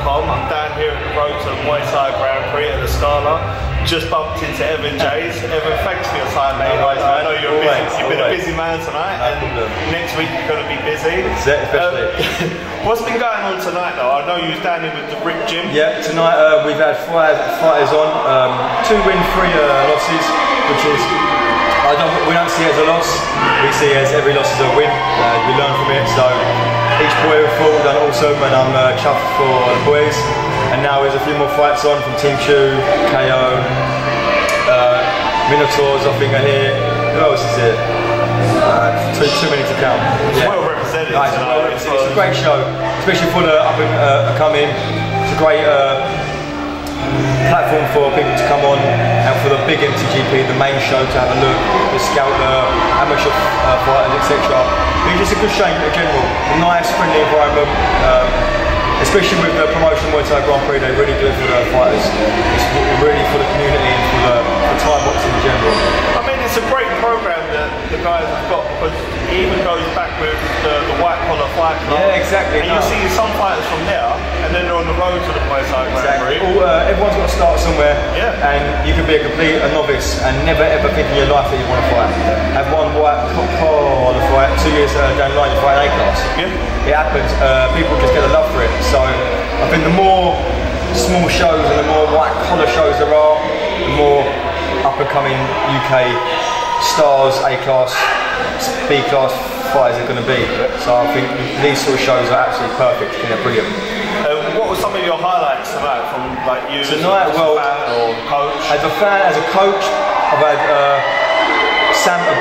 MTGP24.com. I'm down here at the road to the Muay Thai Grand Prix at the Scala. Just bumped into Evan Jays. Evan, thanks for your time, mate. I know you've been a busy man tonight, and next week you're going to be busy. Especially. What's been going on tonight, though? I know you was down here with the Rick Gym. Yeah, tonight we've had 5 fighters on, 2 wins, 3 losses, which is we don't see it as a loss. We see it as every loss is a win. We learn from it. So each boy we fought done awesome, and I'm chuffed for the boys. And now there's a few more fights on from Team Tieu, KO, Minotaurs, I think, are here. Who else is here? Too many to count. It's well represented. It's a great show, especially for the up and coming. It's a great platform for people to come on, and for the big MTGP, the main show, to have a look, to scout the amateur fighters, etc. It's just a good show in general. A nice, friendly environment. Especially with the promotion Muay Thai Grand Prix, they really do it for the fighters. It's really for the community and for the Thai boxing in general. I mean, it's a great program that the guys have got, because it even goes back with the white collar fight club. Yeah, exactly. And you see some fighters from there, and then they're on the road to the Muay Thai Grand Prix. Everyone's got to start somewhere, and you can be a novice and never ever think in your life that you want to fight. Have one white collar fight, 2 years down the line you fight an A class. Yeah. It happens. People just get a love for it. So I think the more small shows and the more white collar shows there are, the more up and coming UK stars, A class, B class fighters are going to be. So I think these sort of shows are absolutely perfect. I think they're brilliant. What were some of your highlights tonight from you tonight? Well, fan or coach? As a fan, as a coach, I've had a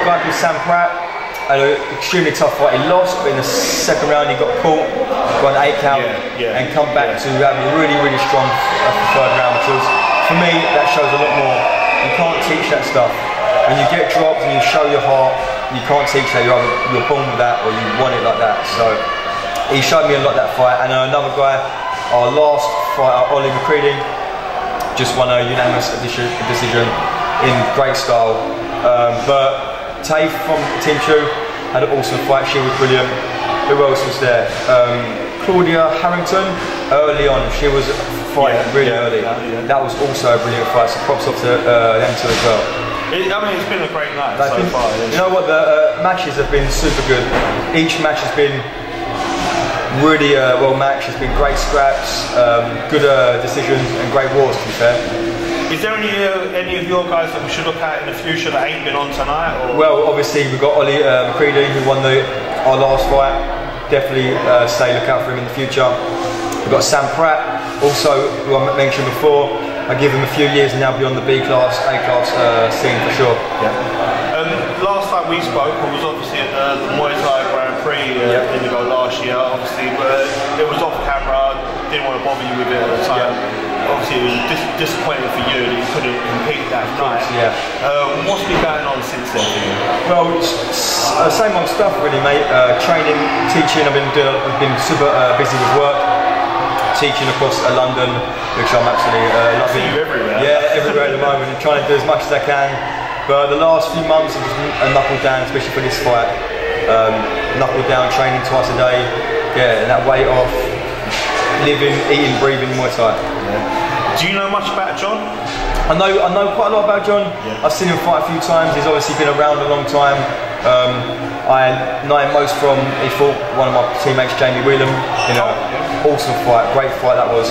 guy called Sam Pratt. Had an extremely tough fight. He lost, but in the second round he got caught, got an 8 count, and come back to have a really, really strong third round. Because for me, that shows a lot more. You can't teach that stuff. When you get dropped and you show your heart, you can't teach that. You're born with that, or you want it like that. So he showed me a lot that fight. And another guy, our last fighter, Ollie McCready, just won a unanimous decision in great style. But Tieu from Team Tieu had an awesome fight. She was brilliant. Who else was there? Claudia Harrington, early on, she was fighting really early. That was also a brilliant fight, so props off to them two as well. I mean, it's been a great night so far. You know what, the matches have been super good. Each match has been really well matched. It's been great scraps, good decisions, and great wars, to be fair. Is there any of your guys that we should look at in the future that ain't been on tonight? Or? Well, obviously we've got Ollie McCready, who won our last fight. Definitely look out for him in the future. We've got Sam Pratt, also, who I mentioned before. I give him a few years and now be on the B class, A class scene for sure. Last time we spoke was obviously at the Muay Thai Grand Prix Indigo last year. Obviously, it was off camera. Didn't want to bother you with it at the time. Obviously, it was disappointing for you that you couldn't compete that night. What's been going on since then for you? Well, same old stuff really, mate. Training, teaching. I've been super busy with work. Teaching across London, which I'm absolutely loving. I see you everywhere. Yeah, everywhere at the moment. I'm trying to do as much as I can. But the last few months have just knuckled down, especially for this fight. Knuckled down, training twice a day. Yeah, and that weight off. Living, eating, breathing Muay Thai. Do you know much about John? I know quite a lot about John. I've seen him fight a few times. He's obviously been around a long time. I know him most from, he fought one of my teammates, Jamie Whelan, in an awesome fight, great fight that was.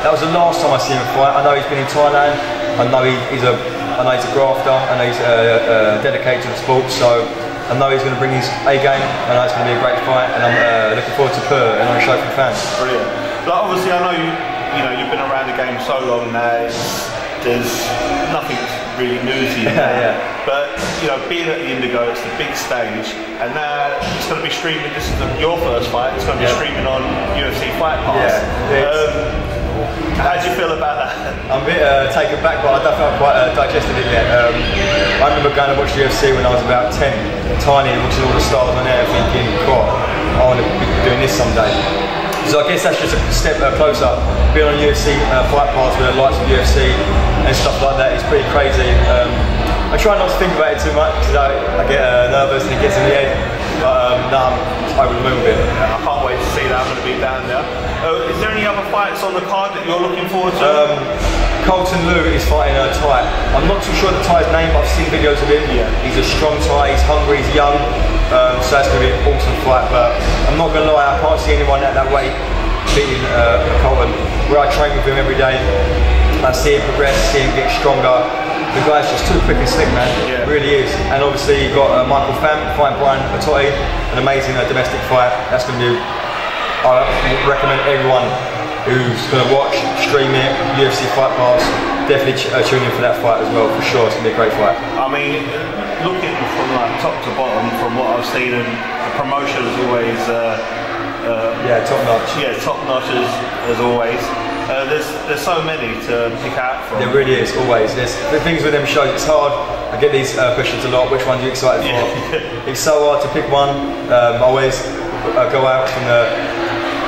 That was the last time I see him fight. I know he's been in Thailand. I know he's a grafter. I know he's dedicated to the sport. So I know he's going to bring his A game. I know it's going to be a great fight, and I'm looking forward to put it on a show for fans. Brilliant. But obviously, I know you've been around the game so long now. There's nothing really new to you. But being at the Indigo, it's the big stage, and now it's going to be streaming. This is your first fight. It's going to be streaming on UFC Fight Pass. How do you feel about that? I'm a bit taken back, but I don't think I've quite digested it yet. I remember going to watch UFC when I was about 10, tiny, and watching all the stars on there, thinking, God, I want to be doing this someday. So I guess that's just a step closer. Being on UFC Fight Pass with the likes of UFC and stuff like that is pretty crazy. I try not to think about it too much because I get nervous and it gets in the head. But no, I'm over the moon with it. I can't wait to see that. I'm going to be down there. Is there any other fights on the card that you're looking forward to? Colton Liu is fighting Thai. I'm not too sure the Thai's name, but I've seen videos of him. Yeah. He's a strong Thai, he's hungry, he's young, so that's going to be an awesome fight. But I'm not going to lie, I can't see anyone at that weight beating Colton. Where I train with him every day, I see him progress, see him get stronger. The guy's just too quick and slick, man. Yeah. Really is. And obviously you've got Michael Pham fighting Brian Atotti, an amazing domestic fight. That's going to be, I recommend everyone who's going to watch, stream it, UFC Fight Pass, definitely tune in for that fight as well, for sure. It's going to be a great fight. I mean, looking from like top to bottom, from what I've seen, and the promotion is always yeah, top notch. Yeah, top notch as always. There's so many to pick out from. There really is, always. There's the things with them shows, it's hard. I get these questions a lot, which ones are you excited for? It's so hard to pick one. I always go out from the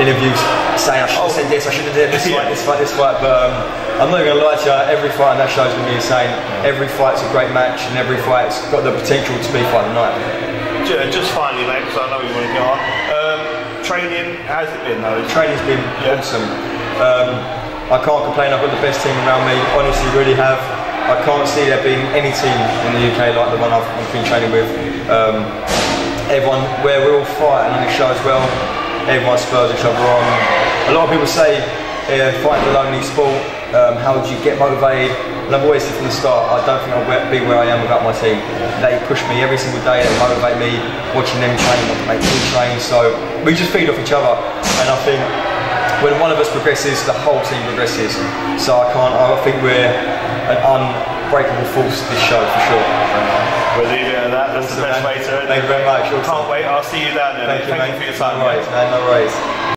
interviews saying I should have said this, I should have done this fight, but I'm not even going to lie to you, every fight on that show is going to be insane. Every fight's a great match, and every fight's got the potential to be fight of the night. Just finally, mate, because I know you want to go on. Training, how's it been though? Training's been awesome. I can't complain, I've got the best team around me, honestly really have. I can't see there being any team in the UK like the one I've been training with. Everyone, where we're all fighting on the show as well, everyone spurs each other on. A lot of people say fighting's a lonely sport, how do you get motivated? And I've always said from the start, I don't think I'll be where I am without my team. They push me every single day, they motivate me, watching them train, want to make me train, so we just feed off each other. And I think when one of us progresses, the whole team progresses. So I think we're an unbreakable force this show for sure. We'll leave it at that, that's the best way to it. Thank you very much. Can't wait, I'll see you down there. Thank you, for your time. No worries, man, no worries.